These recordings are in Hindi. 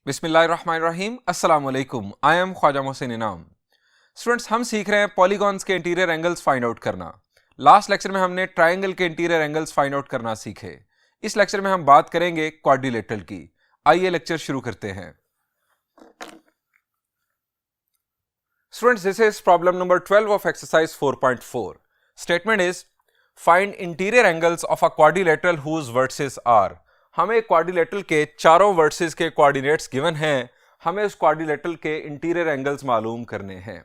बिस्मिल्लाहिर्रहमानिर्रहीम, अस्सलाम वालेकुम। आई एम ख्वाजा मोहसिन इनाम। स्टूडेंट्स, हम सीख रहे हैं पॉलीगॉन्स के इंटीरियर एंगल्स फाइंड आउट करना। लास्ट लेक्चर में हमने ट्रायंगल के इंटीरियर एंगल्स फाइंड आउट करना सीखे। इस लेक्चर में हम बात करेंगे क्वाड्रिलेटरल की। आइए लेक्चर शुरू करते हैं। Students, this is problem number 12 of exercise 4.4। Statement is find interior angles of a quadrilateral whose vertices are. हमें क्वाड्रिलेटरल के चारों वर्टिसेस के कोऑर्डिनेट्स गिवन हैं। हमें उस क्वाड्रिलेटरल के इंटीरियर एंगल्स मालूम करने हैं।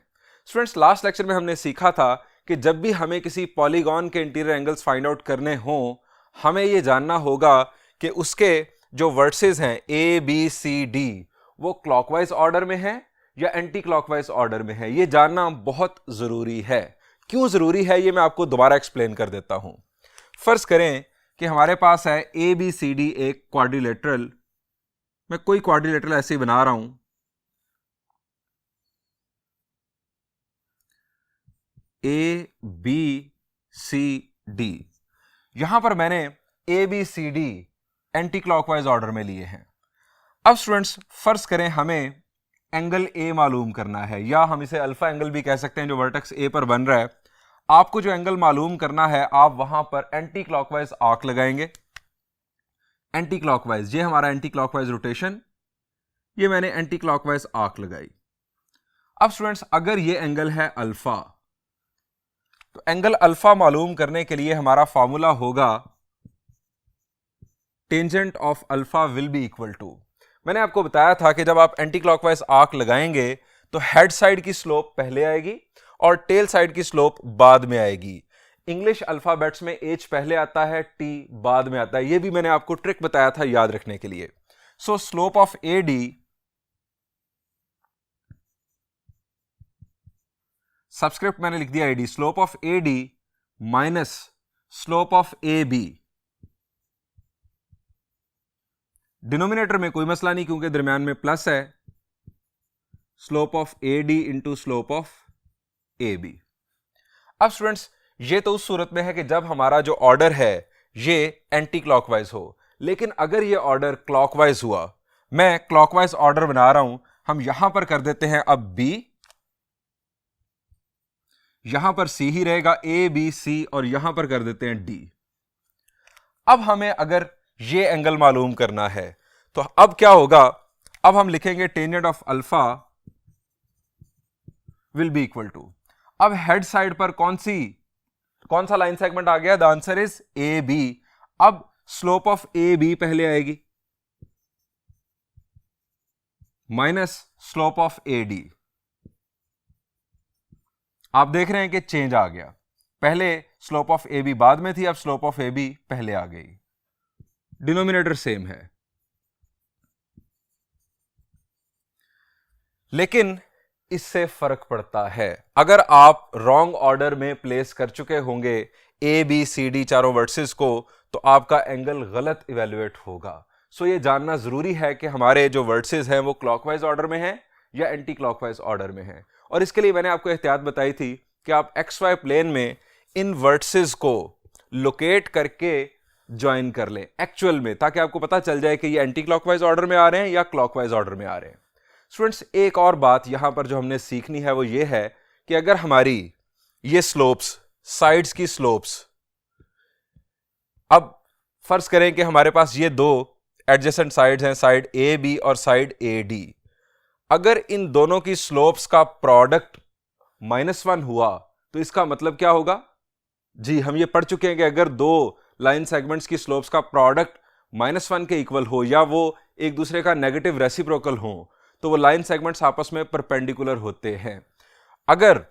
स्टूडेंट्स, लास्ट लेक्चर में हमने सीखा था कि जब भी हमें किसी पॉलीगॉन के इंटीरियर एंगल्स फाइंड आउट करने हों, हमें यह जानना होगा कि उसके जो वर्टिसेस हैं ए बी सी डी वो क्लॉकवाइज ऑर्डर में है या एंटी क्लॉकवाइज ऑर्डर में है। यह जानना बहुत जरूरी है। क्यों जरूरी है ये मैं आपको दोबारा एक्सप्लेन कर देता हूं। फर्ज करें कि हमारे पास है ए बी सी डी एक क्वाड्रिलेटरल। मैं कोई क्वाड्रिलेटरल ऐसे ही बना रहा हूं। ए बी सी डी, यहां पर मैंने A B C D anti clockwise order में लिए हैं। अब स्टूडेंट्स, फर्ज करें हमें एंगल ए मालूम करना है, या हम इसे अल्फा एंगल भी कह सकते हैं जो वर्टेक्स ए पर बन रहा है। आपको जो एंगल मालूम करना है, आप वहां पर एंटी क्लॉकवाइज आर्क लगाएंगे। एंटी क्लॉकवाइज, ये हमारा एंटी क्लॉकवाइज रोटेशन, ये मैंने एंटी क्लॉकवाइज आर्क लगाई। अब स्टूडेंट्स, अगर ये एंगल है अल्फा, तो एंगल अल्फा मालूम करने के लिए हमारा फॉर्मूला होगा tangent of alpha will be equal to. मैंने आपको बताया था कि जब आप एंटी क्लॉकवाइज आर्क लगाएंगे तो हेड साइड की स्लोप पहले आएगी और टेल साइड की स्लोप बाद में आएगी। इंग्लिश अल्फाबेट्स में एच पहले आता है, टी बाद में आता है। यह भी मैंने आपको ट्रिक बताया था याद रखने के लिए। So slope of A D, subscript मैंने लिख दिया AD, slope of A D minus slope of A B. Denominator में कोई मसला नहीं क्योंकि दरमियान में प्लस है। Slope of A D into slope of A B. अब स्टूडेंट्स, ये तो उस सूरत में है कि जब हमारा जो ऑर्डर है ये एंटी क्लॉकवाइज हो, लेकिन अगर ये ऑर्डर क्लॉकवाइज हुआ, मैं क्लॉकवाइज ऑर्डर बना रहा हूं, हम यहां पर कर देते हैं अब बी, यहां पर सी ही रहेगा, ए बी सी, और यहां पर कर देते हैं डी। अब हमें अगर ये एंगल मालूम करना है तो अब क्या होगा, अब हम लिखेंगे tangent of alpha will be equal to. अब हेड साइड पर कौन सा लाइन सेगमेंट आ गया? The answer is A B. अब स्लोप ऑफ ए बी पहले आएगी minus slope of A D. आप देख रहे हैं कि चेंज आ गया। पहले स्लोप ऑफ ए बी बाद में थी, अब स्लोप ऑफ ए बी पहले आ गई। डिनोमिनेटर सेम है, लेकिन इससे फर्क पड़ता है। अगर आप रॉन्ग ऑर्डर में प्लेस कर चुके होंगे ए बी सी डी चारों वर्टिसेस को, तो आपका एंगल गलत इवेल्युएट होगा। सो ये जानना जरूरी है कि हमारे जो वर्टिसेस हैं वो क्लॉकवाइज ऑर्डर में हैं या एंटी क्लॉकवाइज ऑर्डर में हैं। और इसके लिए मैंने आपको एहतियात बताई थी कि आप एक्स वाई प्लेन में इन वर्टिसेस को लोकेट करके ज्वाइन कर लें एक्चुअल में, ताकि आपको पता चल जाए कि ये एंटी क्लॉकवाइज ऑर्डर में आ रहे हैं या क्लॉकवाइज ऑर्डर में आ रहे हैं। स्टूडेंट्स, एक और बात यहां पर जो हमने सीखनी है वो ये है कि अगर हमारी ये स्लोप्स, साइड्स की स्लोप्स, अब फर्ज करें कि हमारे पास ये दो एडजेसेंट साइड्स हैं, साइड ए बी और साइड ए डी। अगर इन दोनों की स्लोप्स का प्रोडक्ट -1 हुआ तो इसका मतलब क्या होगा? जी, हम ये पढ़ चुके हैं कि अगर दो लाइन सेगमेंट्स की स्लोप्स का प्रोडक्ट -1 के इक्वल हो या वो एक दूसरे का नेगेटिव रेसिप्रोकल हो तो वो लाइन सेगमेंट्स आपस में परपेंडिकुलर होते हैं। अगर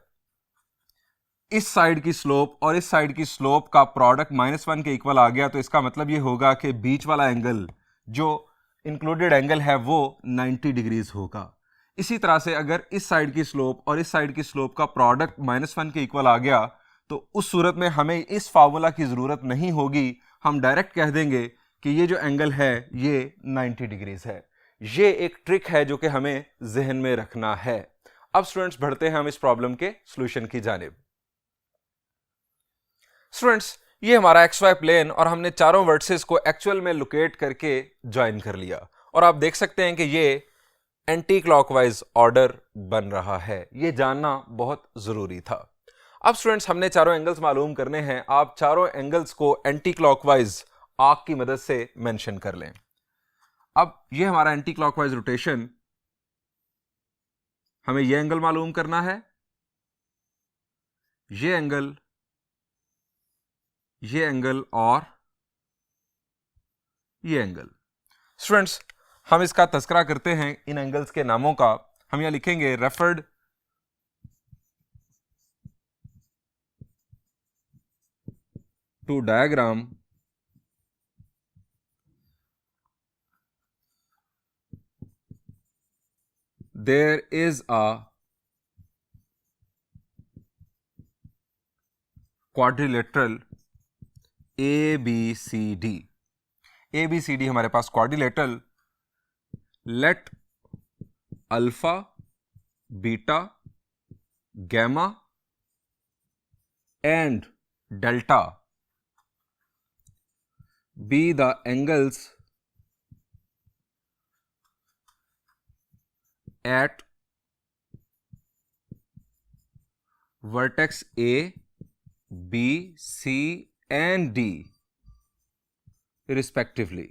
इस साइड की स्लोप और इस साइड की स्लोप का प्रोडक्ट -1 के इक्वल आ गया तो इसका मतलब ये होगा कि बीच वाला एंगल जो इंक्लूडेड एंगल है वो 90 डिग्रीज होगा। इसी तरह से अगर इस साइड की स्लोप और इस साइड की स्लोप का प्रोडक्ट -1 के इक्वल आ गया तो उस सूरत में हमें इस फार्मूला की जरूरत नहीं होगी। हम डायरेक्ट कह देंगे कि ये जो एंगल है ये 90 डिग्रीज है। ये एक ट्रिक है जो कि हमें जहन में रखना है। अब स्टूडेंट्स, बढ़ते हैं हम इस प्रॉब्लम के सॉल्यूशन की जानिब। स्टूडेंट्स, ये हमारा एक्स वाई प्लेन और हमने चारों वर्टिसेस को एक्चुअल में लोकेट करके ज्वाइन कर लिया। और आप देख सकते हैं कि ये एंटी क्लॉकवाइज ऑर्डर बन रहा है। यह जानना बहुत जरूरी था। अब स्टूडेंट्स हमने चारों एंगल्स मालूम करने हैं। आप चारों एंगल्स को एंटी क्लॉकवाइज आर्क की मदद से मेंशन कर लें। अब यह हमारा एंटी क्लॉकवाइज रोटेशन, हमें यह एंगल मालूम करना है, ये एंगल और ये एंगल। स्टूडेंट्स हम इसका तस्करा करते हैं इन एंगल्स के नामों का। हम यहां लिखेंगे referred to diagram there is a quadrilateral ABCD। ABCD हमारे पास quadrilateral, let alpha, beta, gamma and delta be the angles at vertex A, B, C and D respectively।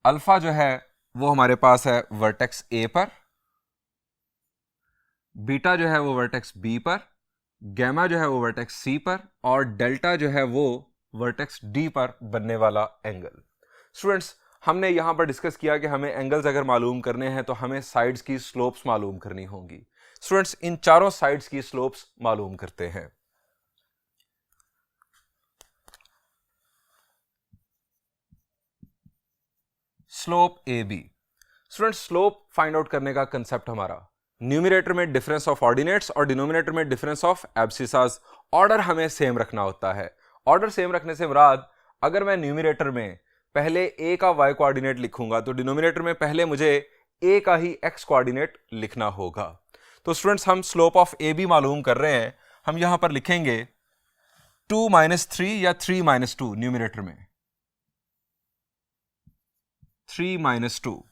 Alpha जो है वो हमारे पास है वर्टेक्स A पर, बीटा जो है वो वर्टेक्स B पर, गैमा जो है वो वर्टेक्स C पर और डेल्टा जो है वो वर्टेक्स D पर बनने वाला एंगल। स्टूडेंट्स हमने यहां पर डिस्कस किया कि हमें एंगल्स अगर मालूम करने हैं तो हमें साइड्स की स्लोप्स मालूम करनी होंगी। स्टूडेंट्स इन चारों साइड्स की स्लोप्स मालूम करते हैं। Slope A B. Students slope find out करने का कंसेप्ट हमारा, न्यूमरेटर में डिफरेंस ऑफ ऑर्डिनेट्स और डिनोमिनेटर में डिफरेंस ऑफ एब्सिसास। ऑर्डर हमें सेम रखना होता है। ऑर्डर सेम रखने से मुराद, अगर मैं न्यूमरेटर में पहले a का y कोऑर्डिनेट लिखूंगा तो डिनोमिनेटर में पहले मुझे a का ही x कोऑर्डिनेट लिखना होगा। तो स्टूडेंट्स हम स्लोप ऑफ ए बी मालूम कर रहे हैं। हम यहां पर लिखेंगे 2 - 3 या 3 - 2, न्यूमरेटर में 3 - 2।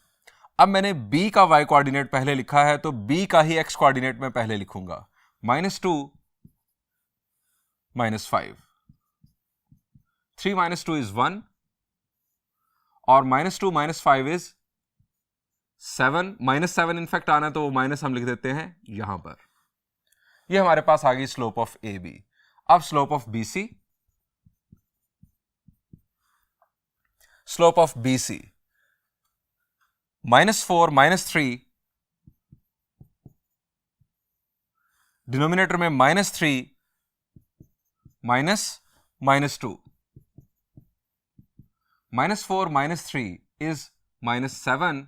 अब मैंने b का y कोऑर्डिनेट पहले लिखा है तो b का ही x कोऑर्डिनेट में पहले लिखूंगा, -2 -5। 3 - 2 इज 1 और -2 - 5 इज 7। -7 इनफैक्ट आना तो माइनस हम लिख देते हैं यहां पर। यह हमारे पास आ गई स्लोप ऑफ ए बी। अब slope of B C, slope of B C -4 -3, denominator में -3 -2, -4 -3 इज -7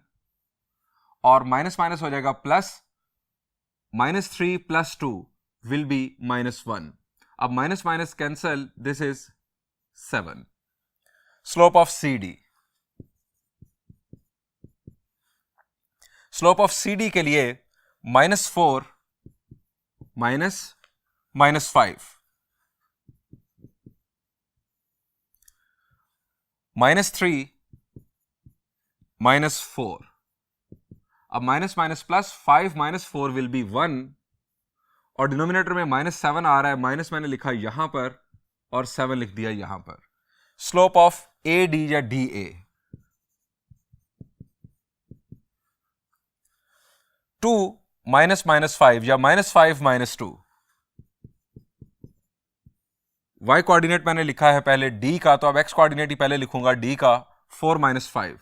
और माइनस माइनस हो जाएगा प्लस, -3 + 2 विल बी -1। अब minus minus cancel, this is 7। Slope of C D, slope of C D के लिए -4 -5, -3 -4। अब minus minus plus, 5 - 4 will be 1 और डिनोमिनेटर में -7 आ रहा है, माइनस मैंने लिखा यहां पर और 7 लिख दिया यहां पर। स्लोप ऑफ ए डी या डी ए, 2 -5 या -5 - 2। y कोऑर्डिनेट मैंने लिखा है पहले d का, तो अब x कोऑर्डिनेट ही पहले लिखूंगा d का, 4 - 5।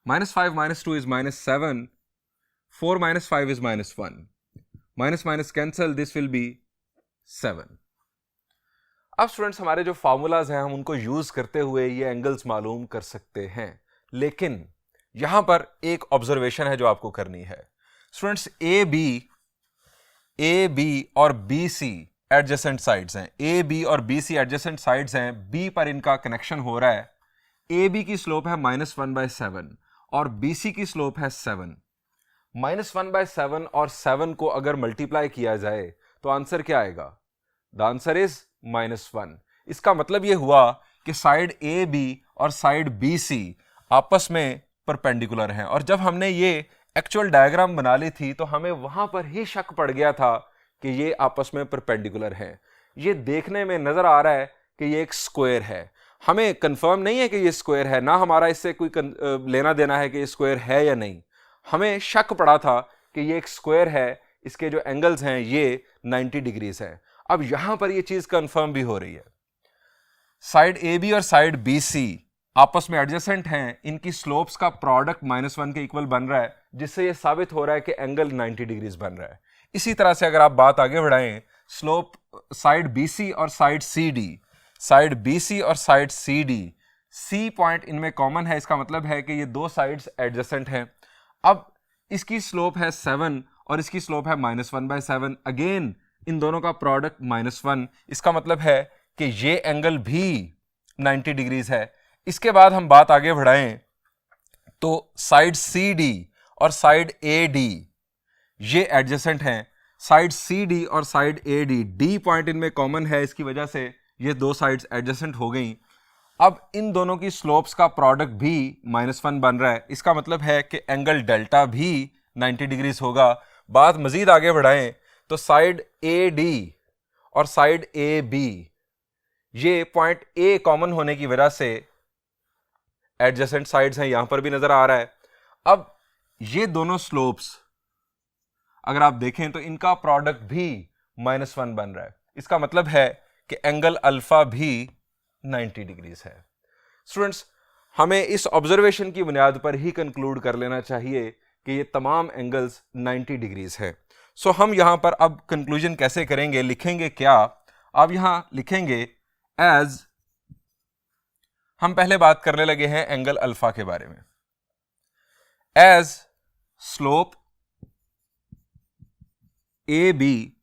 -5 - 2 is -7, 4 - 5 is -1, minus minus cancel, this will B 7। अब स्टूडेंट्स हमारे जो फार्मूलाज हैं हम उनको यूज करते हुए ये एंगल्स मालूम कर सकते हैं, लेकिन यहां पर एक ऑब्जर्वेशन है जो आपको करनी है। स्टूडेंट्स ए बी और बी सी एडजेसेंट साइड्स हैं, ए बी और बी सी एडजेसेंट साइड्स हैं, बी पर इनका कनेक्शन हो रहा है। ए बी की स्लोप है -1/7 और बी सी की स्लोप है 7। -1/7 और 7 को अगर मल्टीप्लाई किया जाए तो आंसर क्या आएगा? The answer is -1। इसका मतलब यह हुआ कि साइड ए बी और साइड बी सी आपस में परपेंडिकुलर हैं। और जब हमने ये एक्चुअल डायग्राम बना ली थी तो हमें वहां पर ही शक पड़ गया था कि ये आपस में परपेंडिकुलर हैं। ये देखने में नजर आ रहा है कि ये एक स्क्वायर है, हमें कंफर्म नहीं है कि ये स्क्वायर है, ना हमारा इससे कोई लेना देना है कि ये स्क्वायर है या नहीं। हमें शक पड़ा था कि ये एक स्क्वायर है, इसके जो एंगल्स हैं ये 90 डिग्रीज हैं। अब यहां पर ये चीज कंफर्म भी हो रही है, साइड ए बी और साइड बी सी आपस में एडजेसेंट हैं, इनकी स्लोप्स का प्रोडक्ट -1 के इक्वल बन रहा है, जिससे ये साबित हो रहा है कि एंगल 90 डिग्रीज बन रहा है। इसी तरह से अगर आप बात आगे बढ़ाएं, स्लोप साइड बी सी और side C D, side B C और side C D, C point इनमें कॉमन है, इसका मतलब है कि ये दो साइड्स एडजेसेंट हैं। अब इसकी स्लोप है 7 और इसकी स्लोप है -1/7। अगेन इन दोनों का प्रोडक्ट -1, इसका मतलब है कि ये एंगल भी 90 डिग्रीज है। इसके बाद हम बात आगे बढ़ाएं तो साइड सी डी और साइड ए डी ये एडजेसेंट हैं। साइड सी डी और side A D, D point इनमें कॉमन है, इसकी वजह से ये दो साइड्स एडजेसेंट हो गई। अब इन दोनों की स्लोप्स का प्रोडक्ट भी -1 बन रहा है, इसका मतलब है कि एंगल डेल्टा भी 90 डिग्रीज होगा। बात मजीद आगे बढ़ाएं तो साइड ए डी और साइड ए बी, ये पॉइंट ए कॉमन होने की वजह से एडजेसेंट साइड्स हैं, यहां पर भी नजर आ रहा है। अब ये दोनों स्लोप्स अगर आप देखें तो इनका प्रोडक्ट भी -1 बन रहा है, इसका मतलब है कि एंगल अल्फा भी 90 डिग्रीज है। स्टूडेंट्स, हमें इस ऑब्जर्वेशन की बुनियाद पर ही कंक्लूड कर लेना चाहिए कि ये तमाम एंगल्स 90 डिग्रीज है। सो हम यहां पर अब कंक्लूजन कैसे करेंगे, लिखेंगे क्या? आप यहां लिखेंगे एज, हम पहले बात करने लगे हैं एंगल अल्फा के बारे में, as slope A B,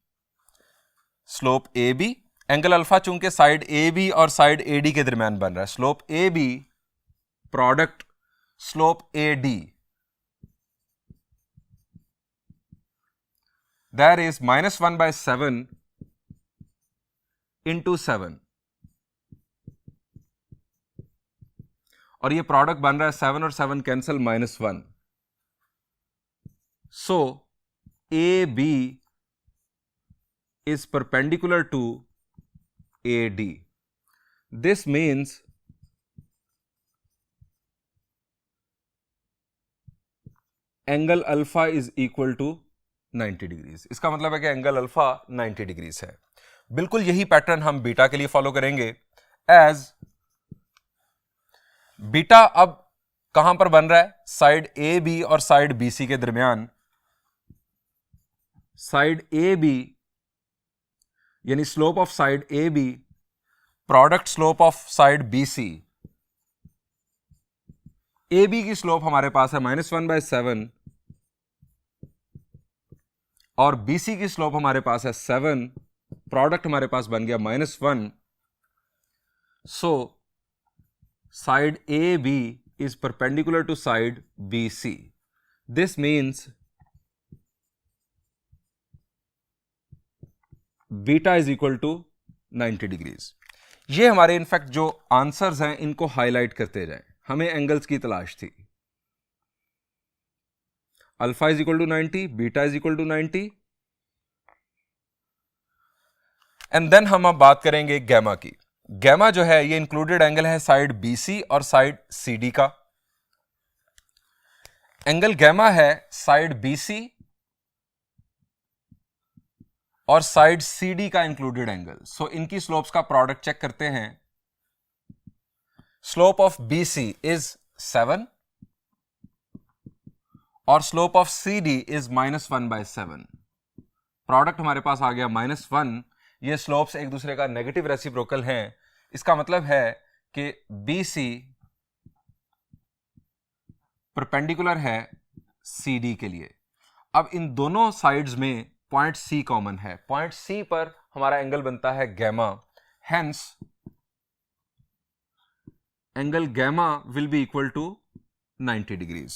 slope A B, angle alpha चूंकि साइड ए बी और साइड ए डी के दरमियान बन रहा है, slope A B product slope A D, that is -1/7 into 7, और ये प्रोडक्ट बन रहा है 7 और 7 cancel -1। So A B is perpendicular to AD. This means angle alpha is equal to 90 degrees. इसका मतलब है कि एंगल अल्फा 90 डिग्रीज है। बिल्कुल यही पैटर्न हम बीटा के लिए फॉलो करेंगे। एज बीटा अब कहां पर बन रहा है? साइड ए बी और साइड बी सी के दरमियान। साइड ए बी यानी slope of side A B product slope of side B C. A B की स्लोप हमारे पास है -1/7 और बी सी की स्लोप हमारे पास है 7, प्रोडक्ट हमारे पास बन गया -1। So side A B is perpendicular to side B C. This means beta is equal to 90 degrees. ये हमारे इनफैक्ट जो आंसर्स हैं इनको हाईलाइट करते जाएं। हमें एंगल्स की तलाश थी। Alpha is equal to 90, beta is equal to 90, and then हम अब बात करेंगे गैमा की। गैमा जो है ये इंक्लूडेड एंगल है साइड बीसी और साइड सीडी का। एंगल गैमा है साइड बीसी और साइड सीडी का इंक्लूडेड एंगल। सो इनकी स्लोप्स का प्रोडक्ट चेक करते हैं। स्लोप ऑफ बीसी इज 7 और slope of CD is -1/7। Product हमारे पास आ गया -1। ये स्लोप्स एक दूसरे का नेगेटिव रेसिप्रोकल हैं। इसका मतलब है कि BC परपेंडिकुलर है CD के लिए। अब इन दोनों साइड्स में पॉइंट C कॉमन है। पॉइंट C पर हमारा एंगल बनता है gamma. Hence angle gamma will be equal to 90 degrees.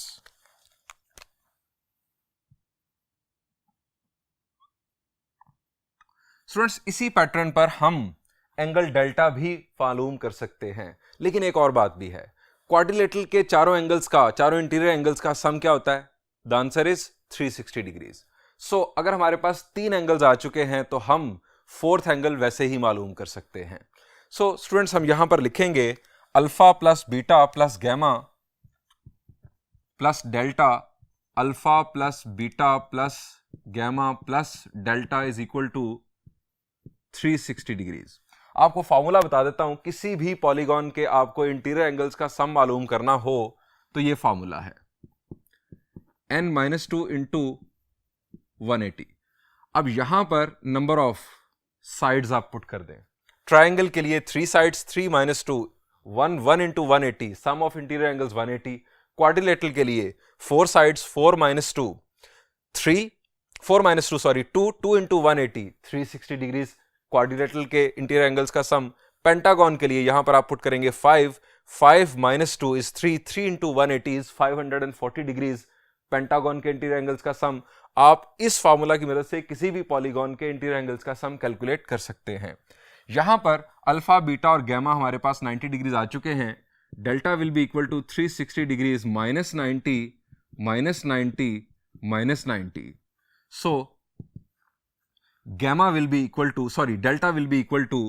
Students, इसी पैटर्न पर हम एंगल डेल्टा भी मालूम कर सकते हैं। लेकिन एक और बात भी है, क्वाड्रिलेटरल के चारों एंगल्स का, चारों इंटीरियर एंगल्स का सम क्या होता है? The answer is 360 degrees. So अगर हमारे पास 3 एंगल्स आ चुके हैं तो हम 4th एंगल वैसे ही मालूम कर सकते हैं। सो स्टूडेंट्स, हम यहां पर लिखेंगे alpha plus beta plus gamma plus delta, alpha plus beta plus gamma plus delta is equal to 360 degrees. आपको फॉर्मूला बता देता हूं, किसी भी पॉलीगॉन के आपको इंटीरियर एंगल्स का सम मालूम करना हो तो ये फॉर्मूला है n-2 इंटू 180। अब यहां पर नंबर ऑफ साइड्स आप पुट कर दें। ट्राइंगल के लिए 3 sides 3 - 2, 1 into 180, sum of interior angles 180। Quadrilateral के लिए 4 साइड्स 4 - 2, 2 इंटू 180, 360 डिग्रीज क्वाड्रिलेटरल के इंटीरियर एंगल्स का सम। पेंटागन के लिए यहां पर आप पुट करेंगे 5 - 2 is 3 into 180 is 540 degrees pentagon के इंटीरियर एंगल्स का सम। आप इस फार्मूला की मदद से किसी भी पॉलीगॉन के इंटीरियर एंगल्स का सम कैलकुलेट कर सकते हैं। यहां पर अल्फा, बीटा और गैमा हमारे पास 90 डिग्रीज आ चुके हैं। Delta will be equal to 360 degrees -90 -90 -90। So gamma will be equal to, delta will be equal to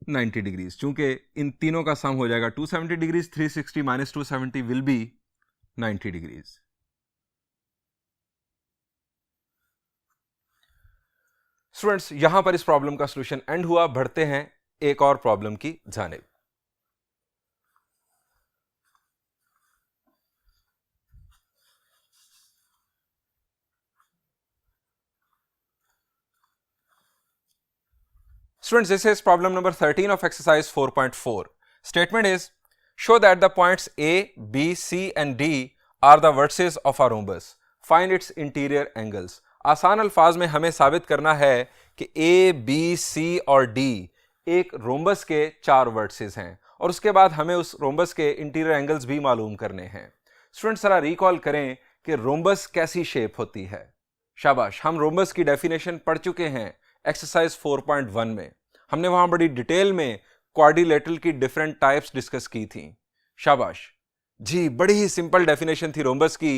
90 degrees. चूंकि इन तीनों का सम हो जाएगा 270 degrees, 360 - 270 will be 90 degrees. Students, यहां पर इस प्रॉब्लम का सॉल्यूशन एंड हुआ। बढ़ते हैं एक और प्रॉब्लम की जानिब। Students, this is problem number 13 of exercise 4.4. Statement is, show that the points A, B, C and D are the vertices of a rhombus. Find its interior angles. आसान अल्फाज में हमें साबित करना है कि A, B, C और D एक रोम्बस के 4 वर्टिसेस हैं और उसके बाद हमें उस रोम्बस के इंटीरियर एंगल्स भी मालूम करने हैं। स्टूडेंट्स, जरा रिकॉल करें कि रोम्बस कैसी शेप होती है। शाबाश, हम रोम्बस की डेफिनेशन पढ़ चुके हैं एक्सरसाइज 4.1 में। हमने वहां बड़ी डिटेल में क्वाड्रिलेटरल की डिफरेंट टाइप्स डिस्कस की थी। शाबाश जी, बड़ी ही सिंपल डेफिनेशन थी रोम्बस की।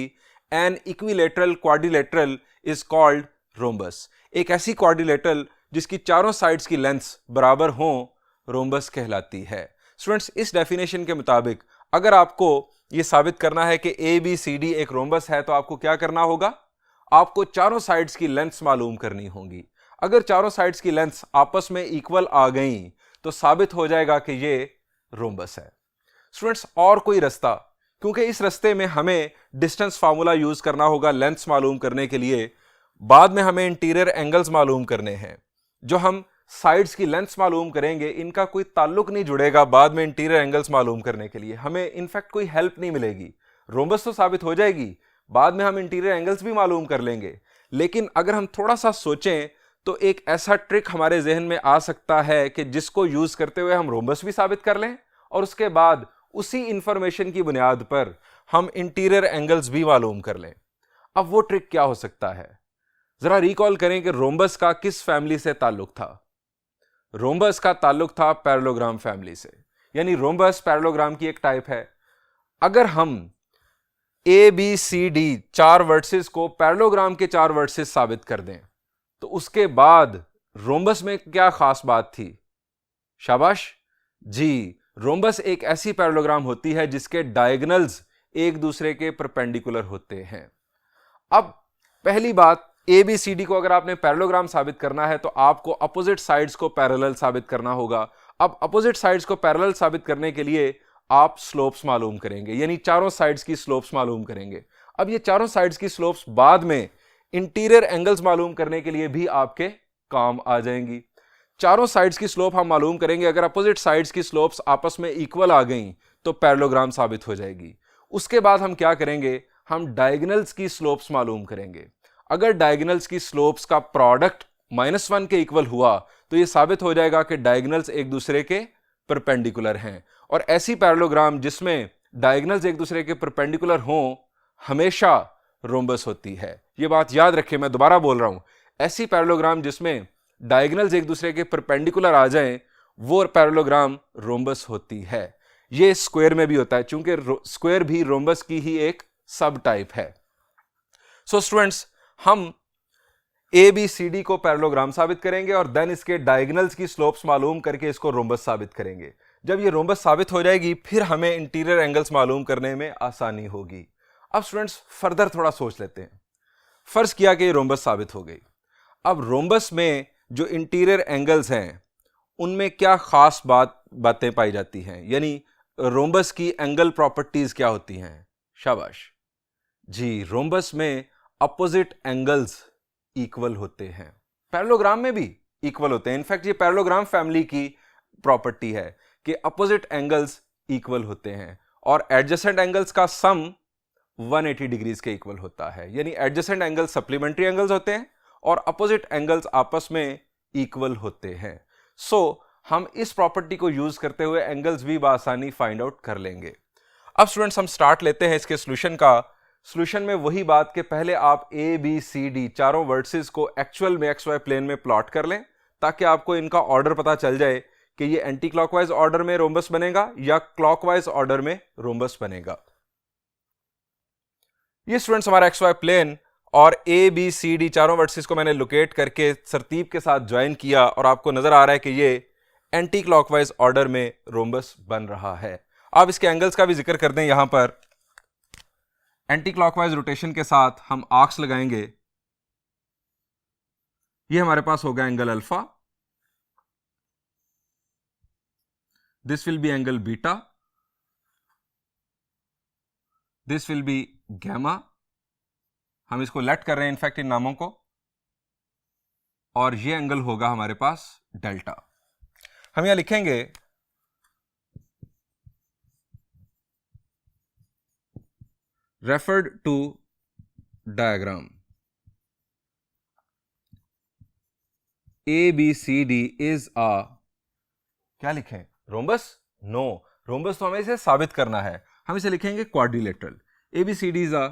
An equilateral quadrilateral is called rhombus. एक ऐसी क्वाड्रिलेटरल जिसकी चारों साइड्स की लेंथ्स बराबर हों रोम्बस कहलाती है। स्टूडेंट्स, इस डेफिनेशन के मुताबिक अगर आपको यह साबित करना है कि ए बी सी डी एक रोम्बस है तो आपको क्या करना होगा? आपको चारों साइड्स की लेंथ्स मालूम करनी होंगी। अगर चारों साइड्स की लेंथ्स आपस में इक्वल आ गई तो साबित हो जाएगा कि ये रोम्बस है। स्टूडेंट्स, और कोई रास्ता, क्योंकि इस रास्ते में हमें डिस्टेंस फार्मूला यूज करना होगा लेंथ्स मालूम करने के लिए। बाद में हमें इंटीरियर एंगल्स मालूम करने हैं। जो हम साइड्स की लेंथ्स मालूम करेंगे इनका कोई ताल्लुक नहीं जुड़ेगा बाद में इंटीरियर एंगल्स मालूम करने के लिए। हमें इनफैक्ट कोई हेल्प नहीं मिलेगी। रोम्बस तो साबित हो जाएगी, बाद में हम इंटीरियर एंगल्स भी मालूम कर लेंगे। लेकिन अगर हम थोड़ा सा सोचें तो एक ऐसा ट्रिक हमारे जहन में आ सकता है कि जिसको यूज करते हुए हम रोम्बस भी साबित कर लें और उसके बाद उसी इंफॉर्मेशन की बुनियाद पर हम इंटीरियर एंगल्स भी मालूम कर लें। अब वो ट्रिक क्या हो सकता है? जरा रिकॉल करें कि रोम्बस का किस फैमिली से ताल्लुक था। रोम्बस का ताल्लुक था पैरेललोग्राम फैमिली से, यानी रोम्बस पैरेललोग्राम की एक टाइप है। अगर हम A B C D 4 vertices को पैरेललोग्राम के 4 वर्टिसेस साबित कर दें तो उसके बाद रोम्बस में क्या खास बात थी? शाबाश जी, रोम्बस एक ऐसी पैरेललोग्राम होती है जिसके डायगोनल्स एक दूसरे के परपेंडिकुलर होते हैं। अब पहली बात, ए बी सी डी को अगर आपने पैरेललोग्राम साबित करना है तो आपको अपोजिट साइड्स को पैरेलल साबित करना होगा। अब अपोजिट साइड्स को पैरेलल साबित करने के लिए आप स्लोप्स मालूम करेंगे, यानी चारों साइड्स की स्लोप्स मालूम करेंगे। अब ये चारों साइड्स की स्लोप्स बाद में इंटीरियर एंगल्स मालूम करने के लिए भी आपके काम आ जाएंगी। चारों साइड्स की स्लोप हम मालूम करेंगे। अगर अपोजिट साइड्स की स्लोप्स आपस में इक्वल आ गई तो पैरेललोग्राम साबित हो जाएगी। उसके बाद हम क्या करेंगे? हम डायगोनल्स की स्लोप्स मालूम करेंगे। अगर डायगोनल्स की स्लोप्स का प्रोडक्ट -1 के इक्वल हुआ तो यह साबित हो जाएगा कि डायगोनल्स एक दूसरे के परपेंडिकुलर हैं। और ऐसी पैरेललोग्राम जिसमें डायगोनल्स एक दूसरे के परपेंडिकुलर हों हमेशा रोम्बस होती है। यह बात याद रखें, मैं दोबारा बोल रहा हूं, ऐसी पैरेललोग्राम जिसमें डायगोनल्स एक दूसरे के परपेंडिकुलर आ जाएं वो पैरेललोग्राम रोम्बस होती है। ये स्क्वायर में भी होता है, चूंकि स्क्वायर भी रोम्बस की ही एक सब टाइप है। सो स्टूडेंट्स, हम ए बी सी डी को पैरेललोग्राम साबित करेंगे और देन इसके डायगोनल्स की स्लोप्स मालूम करके इसको रोम्बस साबित करेंगे। जब ये रोम्बस साबित हो जाएगी फिर हमें इंटीरियर एंगल्स मालूम करने में आसानी होगी। अब स्टूडेंट्स फर्दर थोड़ा सोच लेते हैं। फर्ज किया कि ये रोम्बस साबित हो गई। अब रोम्बस में जो इंटीरियर एंगल्स हैं उनमें क्या खास बातें पाई जाती हैं, यानी रोम्बस की एंगल प्रॉपर्टीज क्या होती हैं? शाबाश जी, रोम्बस में अपोजिट एंगल्स इक्वल होते हैं, पैरेललोग्राम में भी इक्वल होते हैं। इनफैक्ट ये पैरेललोग्राम फैमिली की प्रॉपर्टी है कि अपोजिट एंगल्स इक्वल होते हैं और एडजेसेंट एंगल्स का सम 180 डिग्रीज के इक्वल होता है, यानी एडजेसेंट एंगल्स सप्लीमेंट्री एंगल्स होते हैं और अपोजिट एंगल्स आपस में इक्वल होते हैं। सो हम इस प्रॉपर्टी को यूज करते हुए एंगल्स भी बआसानी फाइंड आउट कर लेंगे। अब स्टूडेंट्स हम स्टार्ट लेते हैं इसके सॉल्यूशन का। सॉल्यूशन में वही बात कि पहले आप ए बी सी डी चारों वर्टिसेस को एक्चुअल में एक्स वाई प्लेन में प्लॉट कर लें ताकि आपको इनका ऑर्डर पता चल जाए कि ये एंटी क्लॉकवाइज ऑर्डर में रोम्बस बनेगा या क्लॉकवाइज ऑर्डर में रोम्बस बनेगा। ये स्टूडेंट्स हमारा एक्स वाई प्लेन और ए बी सी डी चारों वर्टिसेस को मैंने लोकेट करके तरतीब के साथ ज्वाइन किया और आपको नजर आ रहा है कि ये एंटी क्लॉकवाइज ऑर्डर में रोम्बस बन रहा है। आप इसके एंगल्स का भी जिक्र कर दें। यहां पर एंटी क्लॉकवाइज रोटेशन के साथ हम आर्क्स लगाएंगे। ये हमारे पास होगा angle alpha, this will be angle beta, this will be gamma. हम इसको लेट कर रहे हैं इनफैक्ट इन नामों को, और ये एंगल होगा हमारे पास डेल्टा। हम यहां लिखेंगे referred to diagram A B C D is a, क्या लिखें, रोम्बस? नो, रोम्बस तो हमें इसे साबित करना है, हम इसे लिखेंगे quadrilateral. A B C D is a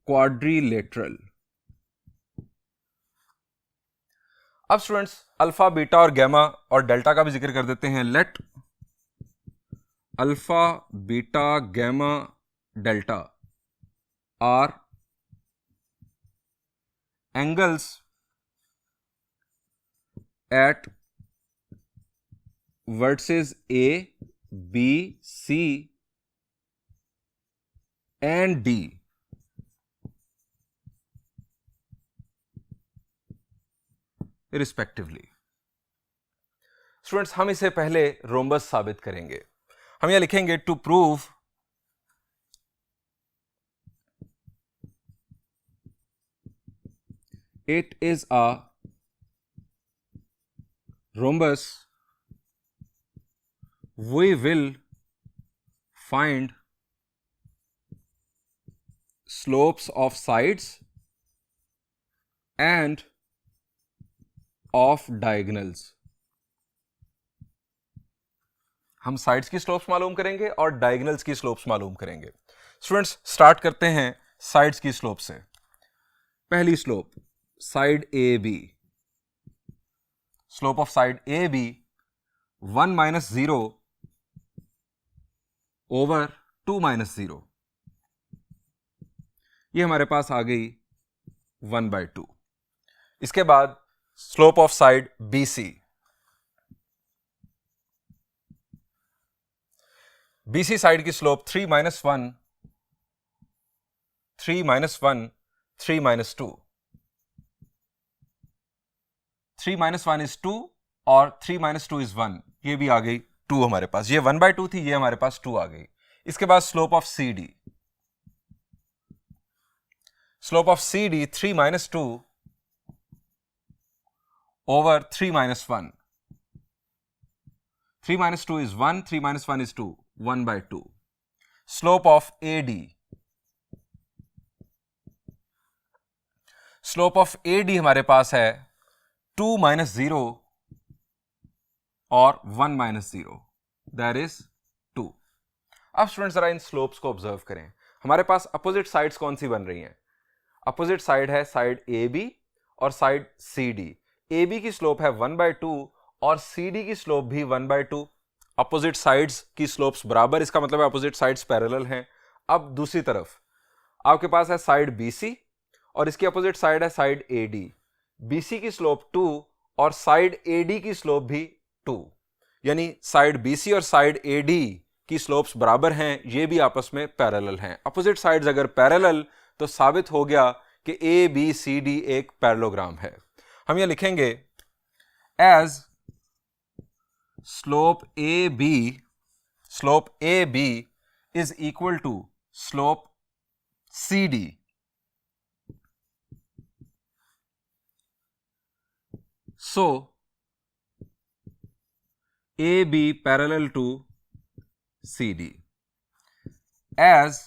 quadrilateral. अब स्टूडेंट्स अल्फा, बीटा और गैमा और डेल्टा का भी जिक्र कर देते हैं। Let alpha, beta, gamma, delta are angles at vertices A B C and D respectively. Students हम इसे पहले रोम्बस साबित करेंगे। हम यहां लिखेंगे to prove it is a rhombus we will find slopes of sides and of diagonals. हम साइड्स की स्लोप्स मालूम करेंगे और डायगोनल्स की स्लोप्स मालूम करेंगे। स्टूडेंट्स स्टार्ट करते हैं साइड्स की स्लोप से। पहली slope side A B, slope of side A B 1 - 0 over 2 - 0। ये हमारे पास आ गई 1/2। इसके बाद slope of side B C, BC side की स्लोप 3 - 1 3 - 1 3 - 2। 3 - 1 इज 2 और 3 - 2 इज 1। ये भी आ गई 2 हमारे पास। ये 1/2 थी, ये हमारे पास 2 आ गई। इसके बाद slope of C D, slope of C D 3 - 2 over 3 - 1। 3 - 2 is 1, 3 - 1 is 2, 1/2. Slope of AD. Slope of AD हमारे पास है 2 - 0 और 1 - 0, that is 2. अब स्टूडेंट्स जरा इन स्लोप्स को ऑब्जर्व करें। हमारे पास अपोजिट साइड्स कौन सी बन रही हैं? अपोजिट साइड है साइड AB और साइड CD। AB की स्लोप है 1/2 और CD की स्लोप भी 1/2। अपोजिट साइड्स की स्लोप्स बराबर, इसका मतलब है अपोजिट साइड्स पैरेलल हैं। अब दूसरी तरफ आपके पास है साइड BC और इसकी अपोजिट साइड है साइड AD। BC की स्लोप 2 और साइड AD की स्लोप भी 2, यानी साइड BC और साइड AD की स्लोप्स बराबर हैं, ये भी आपस में पैरेलल हैं। अपोजिट साइड्स अगर पैरेलल तो साबित हो गया कि ABCD एक पैरेललोग्राम है। हम ये लिखेंगे as slope AB is equal to slope CD, so AB parallel to CD, as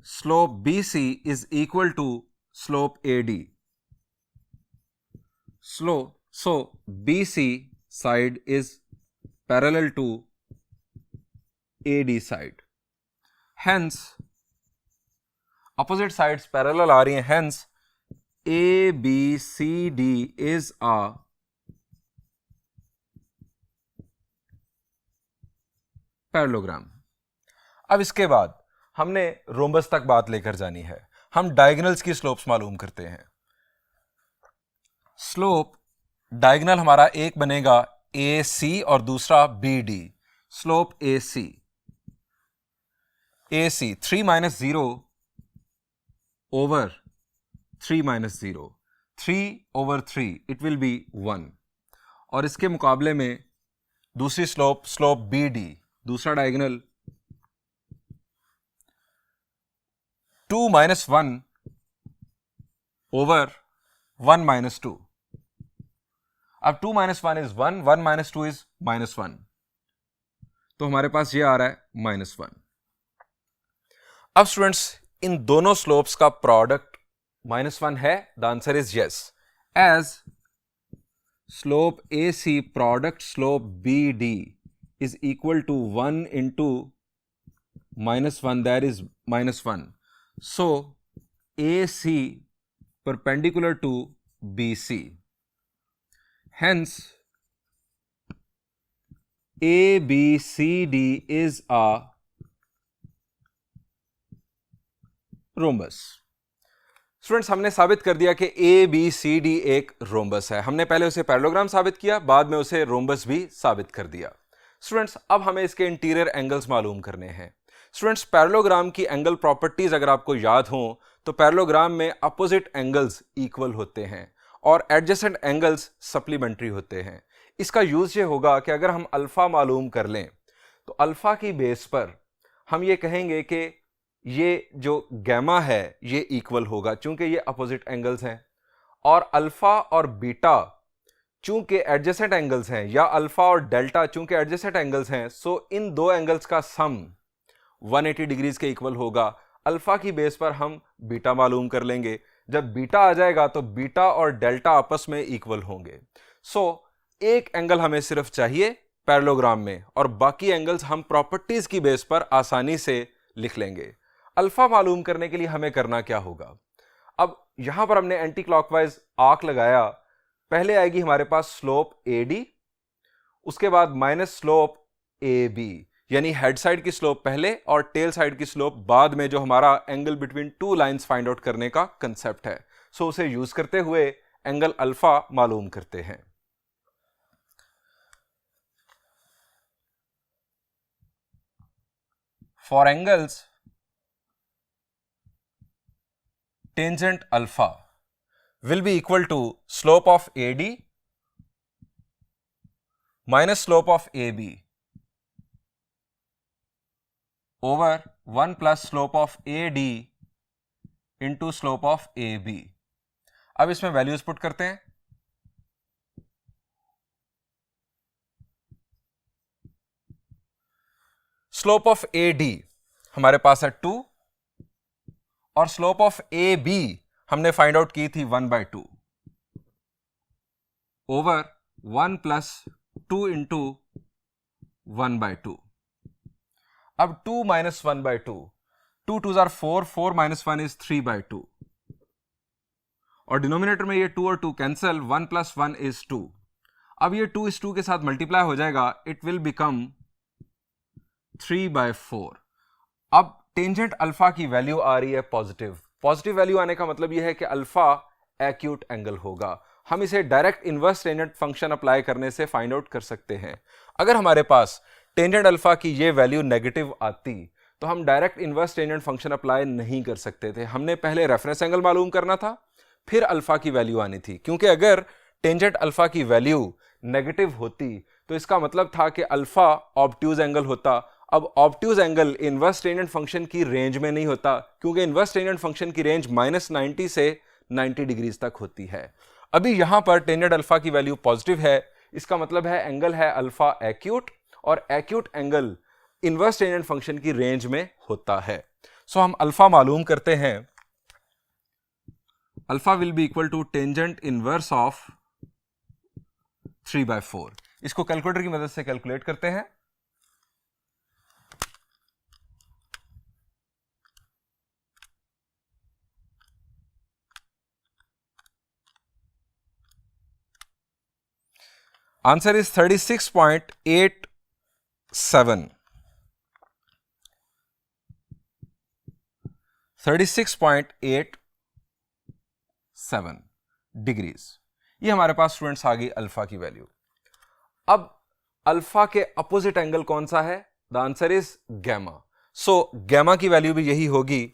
slope BC is equal to slope AD. So BC side is parallel to AD side. Hence, opposite sides parallel आ रही हैं, hence ABCD is a parallelogram. अब इसके बाद हमने रोम्बस तक बात लेकर जानी है। हम डायगोनल्स की स्लोप्स मालूम करते हैं। स्लोप डायगोनल हमारा एक बनेगा AC और दूसरा BD। Slope AC 3 - 0 over 3 - 0, 3/3, it will be 1। और इसके मुकाबले में दूसरी स्लोप BD, दूसरा डायगोनल 2 - 1 over 1 - 2। अब 2 - 1 is 1, 1 - 2 is -1, तो हमारे पास ये आ रहा है -1। अब स्टूडेंट्स, इन दोनों स्लोप्स का प्रोडक्ट -1 है। The answer is yes, as slope AC product slope BD is equal to 1 into -1, that is -1. So AC perpendicular to BC, hence ABCD is a rhombus. Students, हमने साबित कर दिया कि ABCD एक रोम्बस है। हमने पहले उसे पैरेललोग्राम साबित किया, बाद में उसे रोम्बस भी साबित कर दिया। स्टूडेंट्स, अब हमें इसके इंटीरियर एंगल्स मालूम करने हैं। स्टूडेंट्स, पैरेललोग्राम की एंगल प्रॉपर्टीज अगर आपको याद हो तो पैरेललोग्राम में अपोजिट एंगल्स इक्वल होते हैं और एडजेसेंट एंगल्स सप्लीमेंट्री होते हैं। इसका यूज ये होगा कि अगर हम अल्फा मालूम कर लें तो अल्फा की बेस पर हम ये कहेंगे कि ये जो गैमा है ये इक्वल होगा, चूंकि ये अपोजिट एंगल्स हैं। और अल्फा और बीटा चूंकि एडजेसेंट एंगल्स हैं, या अल्फा और डेल्टा चूंकि एडजेसेंट एंगल्स हैं, सो इन दो एंगल्स का सम 180 डिग्रीज के इक्वल होगा। अल्फा की बेस पर हम बीटा मालूम कर लेंगे। जब बीटा आ जाएगा तो बीटा और डेल्टा आपस में इक्वल होंगे। सो एक एंगल हमें सिर्फ चाहिए पैरेललोग्राम में, और बाकी एंगल्स हम प्रॉपर्टीज की बेस पर आसानी से लिख लेंगे। अल्फा मालूम करने के लिए हमें करना क्या होगा? अब यहां पर हमने एंटी क्लॉकवाइज आर्क लगाया। पहले आएगी हमारे पास स्लोप AD, उसके बाद माइनस स्लोप AB, यानी हेड साइड की स्लोप पहले और टेल साइड की स्लोप बाद में, जो हमारा angle between two lines find out करने का कंसेप्ट है। सो उसे यूज करते हुए एंगल अल्फा मालूम करते हैं। For angles tangent alpha will be equal to slope of AD minus slope of AB over 1 plus slope of AD into slope of AB। अब इसमें वैल्यूज पुट करते हैं। स्लोप ऑफ AD हमारे पास है 2 और स्लोप ऑफ AB हमने फाइंड आउट की थी 1/2 ओवर 1 प्लस 2 इंटू 1/2। अब 2 माइनस 1/2, 2 2 जार 4, 4 माइनस 1 इज 3/2, और डिनोमिनेटर में ये 2 और 2 कैंसिल, 1 प्लस 1 इज 2। अब ये 2:2 के साथ मल्टीप्लाई हो जाएगा, इट विल बिकम 3/4। अब टेंजेंट अल्फा की वैल्यू आ रही है पॉजिटिव। पॉजिटिव वैल्यू आने का मतलब यह है कि अल्फा एक्यूट एंगल होगा। हम इसे direct inverse tangent function apply करने से फाइंड आउट कर सकते हैं। अगर हमारे पास टेंजेंट अल्फा की ये वैल्यू नेगेटिव आती तो हम direct inverse tangent function apply नहीं कर सकते थे। हमने पहले रेफरेंस एंगल मालूम करना था, फिर अल्फा की वैल्यू आनी थी। क्योंकि अगर टेंजेंट अल्फा की वैल्यू नेगेटिव होती तो इसका मतलब था कि अल्फा ऑब्ट्यूज एंगल होता। अब obtuse angle inverse tangent function की रेंज में नहीं होता, क्योंकि इनवर्स टेंजेंट फंक्शन की रेंज -90 से 90 डिग्रीज तक होती है। अभी यहां पर टेंजेंट अल्फा की वैल्यू पॉजिटिव है, इसका मतलब है एंगल है अल्फा एक्यूट, और acute angle inverse tangent function की रेंज में होता है। सो हम अल्फा मालूम करते हैं, alpha will be equal to tangent inverse of 3/4। इसको कैलकुलेटर की मदद से कैलकुलेट करते हैं। Answer is 36.87 36.87 degrees. ये हमारे पास स्टूडेंट्स आ गई अल्फा की वैल्यू। अब अल्फा के अपोजिट एंगल कौन सा है? The answer is gamma. So gamma की वैल्यू भी यही होगी।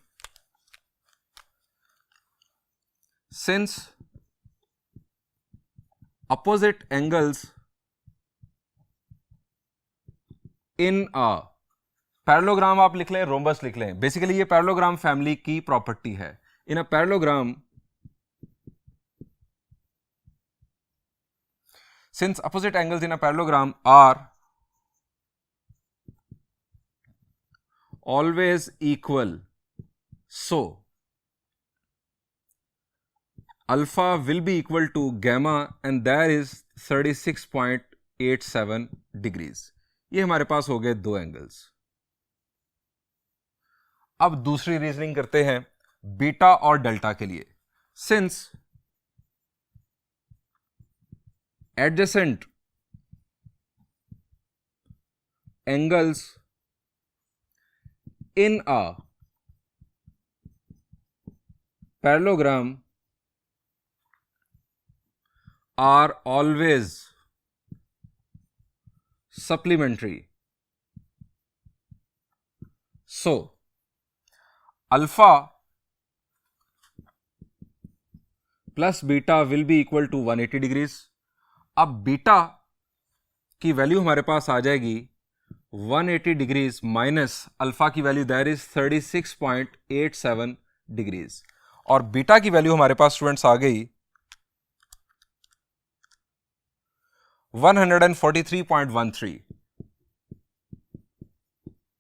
Since opposite angles in a parallelogram, आप लिख लें, रोम्बस लिख लें, बेसिकली ये पैरेललोग्राम फैमिली की प्रॉपर्टी है। In a parallelogram, since opposite angles in a parallelogram are always equal, so alpha will be equal to gamma and that is 36.87 degrees। ये हमारे पास हो गए दो एंगल्स। अब दूसरी रीजनिंग करते हैं बीटा और डेल्टा के लिए। Since adjacent angles in a parallelogram are always supplementary, so alpha plus beta will be equal to 180 degrees। अब बीटा की वैल्यू हमारे पास आ जाएगी 180 डिग्रीज माइनस अल्फा की वैल्यू दैट इज 36.87 डिग्रीज, और बीटा की वैल्यू हमारे पास स्टूडेंट्स आ गई 143.13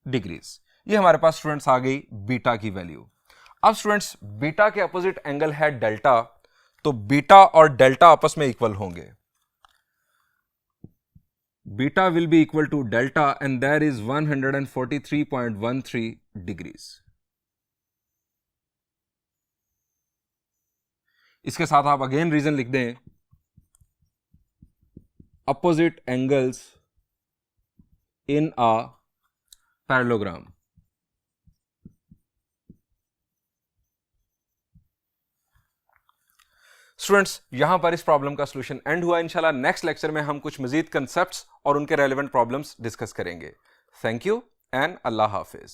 डिग्रीज। ये हमारे पास स्टूडेंट्स आ गई बीटा की वैल्यू। अब स्टूडेंट्स बीटा के अपोजिट एंगल है डेल्टा, तो बीटा और डेल्टा आपस में इक्वल होंगे। Beta will be equal to delta and that is 143.13 degrees। इसके साथ आप अगेन रीजन लिख दें, opposite angles in a parallelogram। Students यहां पर इस प्रॉब्लम का सॉल्यूशन एंड हुआ। इंशाल्लाह नेक्स्ट लेक्चर में हम कुछ मजीद कंसेप्ट्स और उनके रेलेवेंट प्रॉब्लम्स डिस्कस करेंगे। Thank you and Allah Hafiz.